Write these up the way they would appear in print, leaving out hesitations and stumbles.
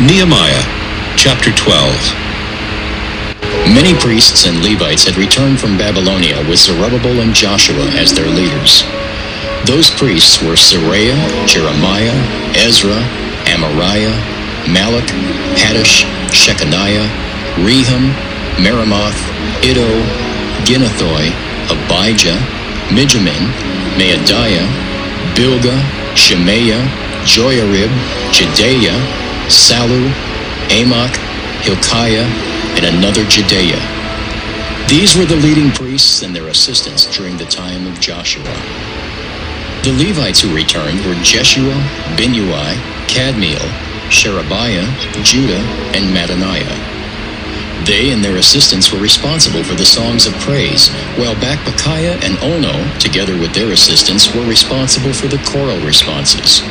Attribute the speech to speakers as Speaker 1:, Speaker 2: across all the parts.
Speaker 1: Nehemiah, chapter 12. Many priests and Levites had returned from Babylonia with Zerubbabel and Joshua as their leaders. Those priests were Seraiah, Jeremiah, Ezra, Amariah, Malach, Haddish, Shechaniah, Rehum, Meremoth, Iddo, Ginnethoi, Abijah, Mijamin, Maadiah, Bilgah, Shemaiah, Joiarib, Jedaiah, Sallu, Amok, Hilkiah, and another Jedaiah. These were the leading priests and their assistants during the time of Joshua. The Levites who returned were Jeshua, Binnui, Kadmiel, Sherebiah, Judah, and Mattaniah. They and their assistants were responsible for the songs of praise, while Bakbukiah and Ono, together with their assistants, were responsible for the choral responses.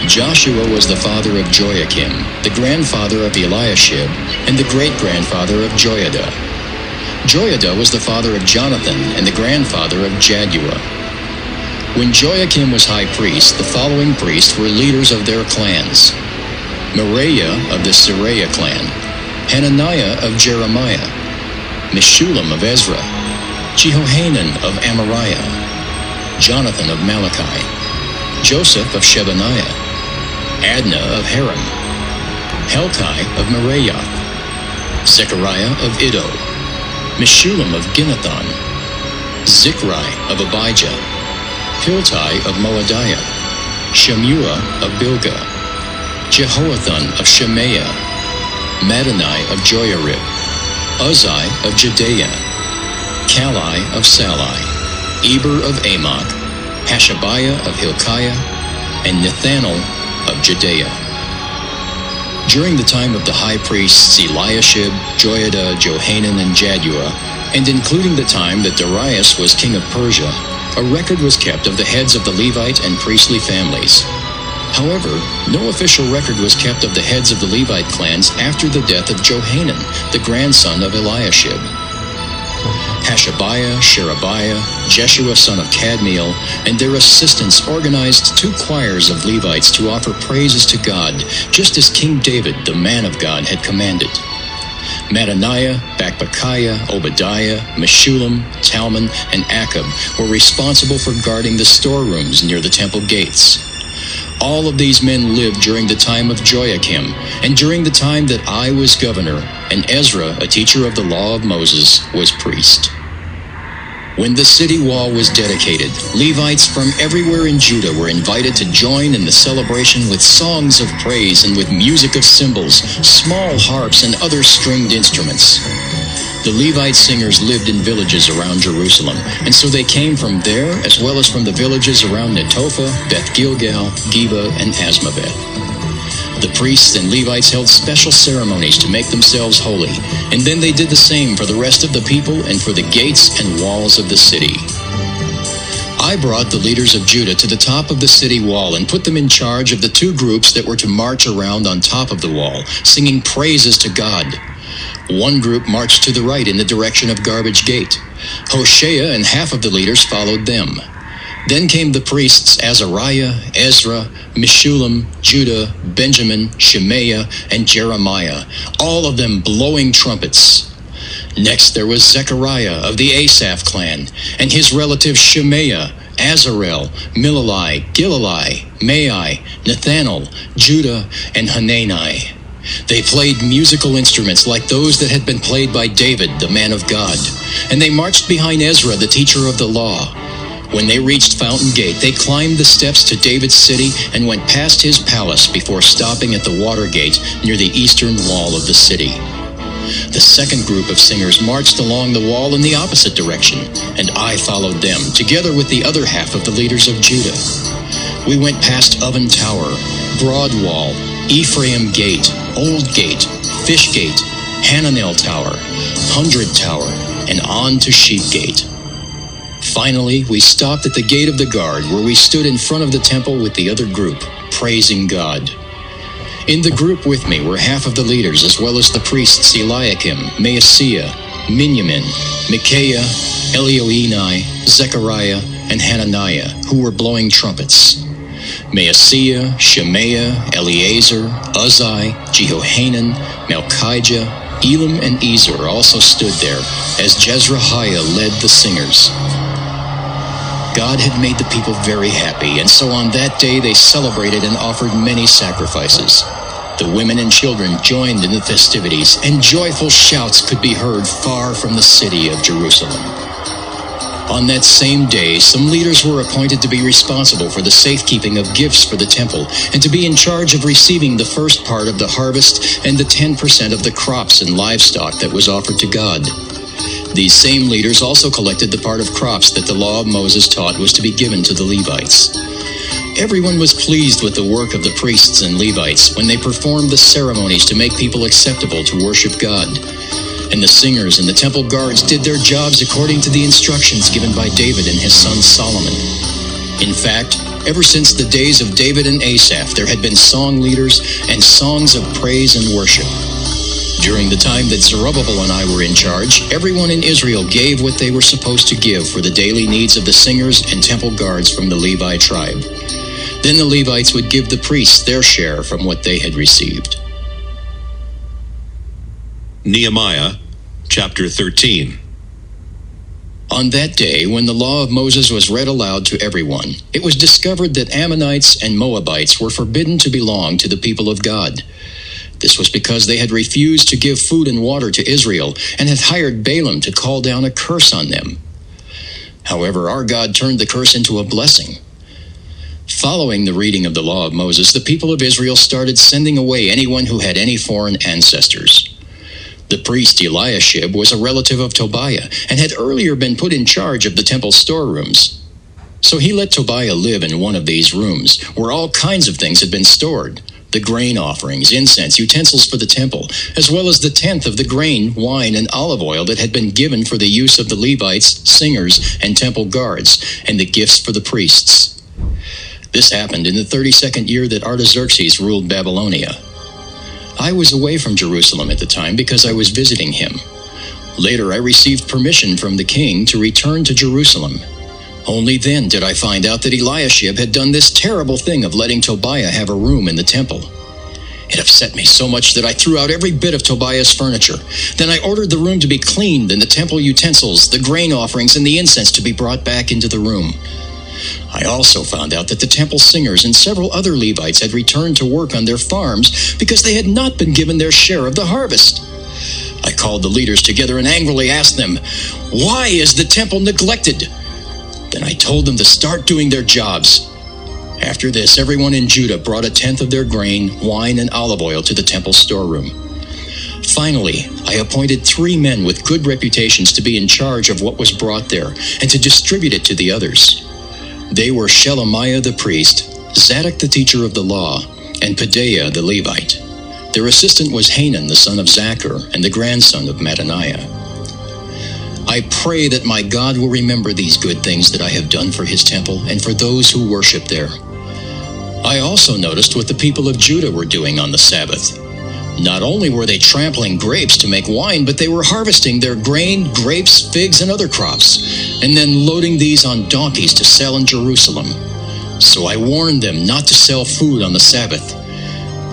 Speaker 1: Joshua was the father of Joiakim, the grandfather of Eliashib, and the great-grandfather of Joiada. Joiada was the father of Jonathan and the grandfather of Jaddua. When Joiakim was high priest, the following priests were leaders of their clans: Meraiah of the Seraiah clan, Hananiah of Jeremiah, Meshullam of Ezra, Jehohanan of Amariah, Jonathan of Malachi, Joseph of Shebaniah, Adna of Haram, Helkai of Meraioth, Zechariah of Iddo, Meshullam of Ginnethon, Zichri of Abijah, Hiltai of Moadiah, Shemuah of Bilgah, Jehoathon of Shemaiah, Mattani of Joiarib, Uzzi of Jedaiah, Kalai of Salai, Eber of Amok, Hashabiah of Hilkiah, and Nethanel of Jedaiah. During the time of the high priests Eliashib, Joiada, Johanan, and Jaddua, and including the time that Darius was king of Persia, a record was kept of the heads of the Levite and priestly families. However, no official record was kept of the heads of the Levite clans after the death of Johanan, the grandson of Eliashib. Hashabiah, Sherebiah, Jeshua son of Kadmiel, and their assistants organized 2 choirs of Levites to offer praises to God, just as King David, the man of God, had commanded. Mattaniah, Bakbukiah, Obadiah, Meshullam, Talmon, and Akab were responsible for guarding the storerooms near the temple gates. All of these men lived during the time of Joiakim, and during the time that I was governor, and Ezra, a teacher of the law of Moses, was priest. When the city wall was dedicated, Levites from everywhere in Judah were invited to join in the celebration with songs of praise and with music of cymbals, small harps, and other stringed instruments. The Levite singers lived in villages around Jerusalem, and so they came from there as well as from the villages around Netophah, Beth Gilgal, Geba, and Asmaveth. The priests and Levites held special ceremonies to make themselves holy, and then they did the same for the rest of the people and for the gates and walls of the city. I brought the leaders of Judah to the top of the city wall and put them in charge of the 2 groups that were to march around on top of the wall, singing praises to God. One group marched to the right in the direction of Garbage Gate. Hoshea and half of the leaders followed them. Then came the priests Azariah, Ezra, Meshullam, Judah, Benjamin, Shemaiah, and Jeremiah, all of them blowing trumpets. Next there was Zechariah of the Asaph clan, and his relatives Shemaiah, Azarel, Milalai, Gilalai, Mai, Nethanel, Judah, and Hanani. They played musical instruments like those that had been played by David, the man of God, and they marched behind Ezra, the teacher of the law. When they reached Fountain Gate, they climbed the steps to David's city and went past his palace before stopping at the water gate near the eastern wall of the city. The second group of singers marched along the wall in the opposite direction, and I followed them, together with the other half of the leaders of Judah. We went past Oven Tower, Broad Wall, Ephraim Gate, Old Gate, Fish Gate, Hananel Tower, 100 Tower, and on to Sheep Gate. Finally, we stopped at the gate of the guard, where we stood in front of the temple with the other group, praising God. In the group with me were half of the leaders, as well as the priests Eliakim, Maaseiah, Miniamin, Micaiah, Elioenai, Zechariah, and Hananiah, who were blowing trumpets. Maaseiah, Shemaiah, Eleazar, Uzzi, Jehohanan, Malchijah, Elam, and Ezer also stood there, as Jezrahiah led the singers. God had made the people very happy, and so on that day they celebrated and offered many sacrifices. The women and children joined in the festivities, and joyful shouts could be heard far from the city of Jerusalem. On that same day, some leaders were appointed to be responsible for the safekeeping of gifts for the temple, and to be in charge of receiving the first part of the harvest and the 10% of the crops and livestock that was offered to God. These same leaders also collected the part of crops that the law of Moses taught was to be given to the Levites. Everyone was pleased with the work of the priests and Levites when they performed the ceremonies to make people acceptable to worship God. And the singers and the temple guards did their jobs according to the instructions given by David and his son Solomon. In fact, ever since the days of David and Asaph, there had been song leaders and songs of praise and worship. During the time that Zerubbabel and I were in charge, everyone in Israel gave what they were supposed to give for the daily needs of the singers and temple guards from the Levi tribe. Then the Levites would give the priests their share from what they had received.
Speaker 2: Nehemiah chapter 13.
Speaker 1: On that day, when the law of Moses was read aloud to everyone, it was discovered that Ammonites and Moabites were forbidden to belong to the people of God. This was because they had refused to give food and water to Israel and had hired Balaam to call down a curse on them. However, our God turned the curse into a blessing. Following the reading of the law of Moses, the people of Israel started sending away anyone who had any foreign ancestors. The priest Eliashib was a relative of Tobiah and had earlier been put in charge of the temple storerooms. So he let Tobiah live in one of these rooms, where all kinds of things had been stored: the grain offerings, incense, utensils for the temple, as well as the tenth of the grain, wine, and olive oil that had been given for the use of the Levites, singers, and temple guards, and the gifts for the priests. This happened in the 32nd year that Artaxerxes ruled Babylonia. I was away from Jerusalem at the time because I was visiting him. Later, I received permission from the king to return to Jerusalem. Only then did I find out that Eliashib had done this terrible thing of letting Tobiah have a room in the temple. It upset me so much that I threw out every bit of Tobiah's furniture. Then I ordered the room to be cleaned and the temple utensils, the grain offerings, and the incense to be brought back into the room. I also found out that the temple singers and several other Levites had returned to work on their farms because they had not been given their share of the harvest. I called the leaders together and angrily asked them, "Why is the temple neglected?" Then I told them to start doing their jobs. After this, everyone in Judah brought a tenth of their grain, wine, and olive oil to the temple storeroom. Finally, I appointed 3 men with good reputations to be in charge of what was brought there and to distribute it to the others. They were Shelemiah the priest, Zadok the teacher of the law, and Pedaiah the Levite. Their assistant was Hanan the son of Zachar and the grandson of Mattaniah. I pray that my God will remember these good things that I have done for his temple and for those who worship there. I also noticed what the people of Judah were doing on the Sabbath. Not only were they trampling grapes to make wine, but they were harvesting their grain, grapes, figs, and other crops, and then loading these on donkeys to sell in Jerusalem. So I warned them not to sell food on the Sabbath.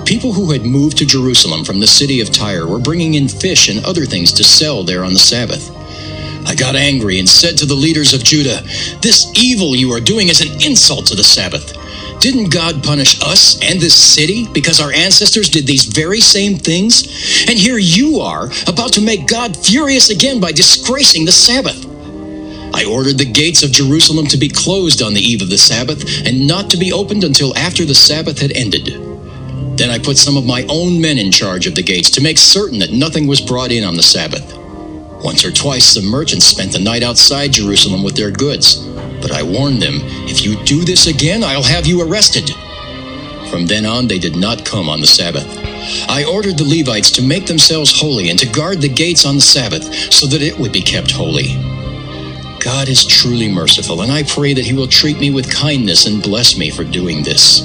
Speaker 1: People who had moved to Jerusalem from the city of Tyre were bringing in fish and other things to sell there on the Sabbath. I got angry and said to the leaders of Judah, "This evil you are doing is an insult to the Sabbath. Didn't God punish us and this city because our ancestors did these very same things? And here you are, about to make God furious again by disgracing the Sabbath." I ordered the gates of Jerusalem to be closed on the eve of the Sabbath and not to be opened until after the Sabbath had ended. Then I put some of my own men in charge of the gates to make certain that nothing was brought in on the Sabbath. Once or twice some merchants spent the night outside Jerusalem with their goods, but I warned them, "If you do this again, I'll have you arrested." From then on, they did not come on the Sabbath. I ordered the Levites to make themselves holy and to guard the gates on the Sabbath so that it would be kept holy. God is truly merciful, and I pray that he will treat me with kindness and bless me for doing this.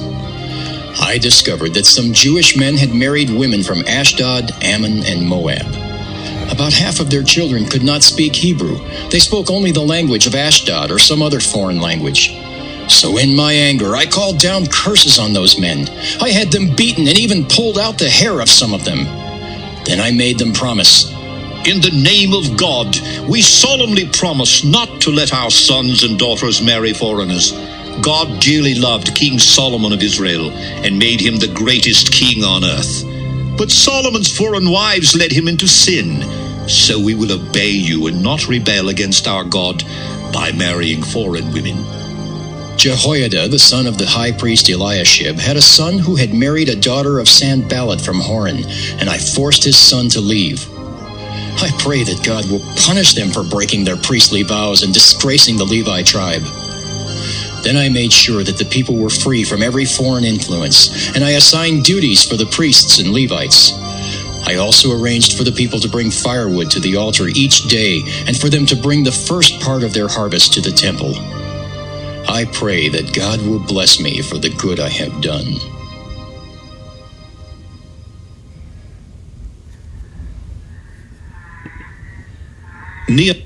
Speaker 1: I discovered that some Jewish men had married women from Ashdod, Ammon, and Moab. About half of their children could not speak Hebrew. They spoke only the language of Ashdod or some other foreign language. So in my anger, I called down curses on those men. I had them beaten and even pulled out the hair of some of them. Then I made them promise.
Speaker 3: In the name of God, we solemnly promise not to let our sons and daughters marry foreigners. God dearly loved King Solomon of Israel and made him the greatest king on earth. But Solomon's foreign wives led him into sin. So we will obey you and not rebel against our God by marrying foreign women.
Speaker 1: Jehoiada, the son of the high priest Eliashib, had a son who had married a daughter of Sanballat from Horon, and I forced his son to leave. I pray that God will punish them for breaking their priestly vows and disgracing the Levi tribe. Then I made sure that the people were free from every foreign influence, and I assigned duties for the priests and Levites. I also arranged for the people to bring firewood to the altar each day, and for them to bring the first part of their harvest to the temple. I pray that God will bless me for the good I have done.
Speaker 3: Nehemiah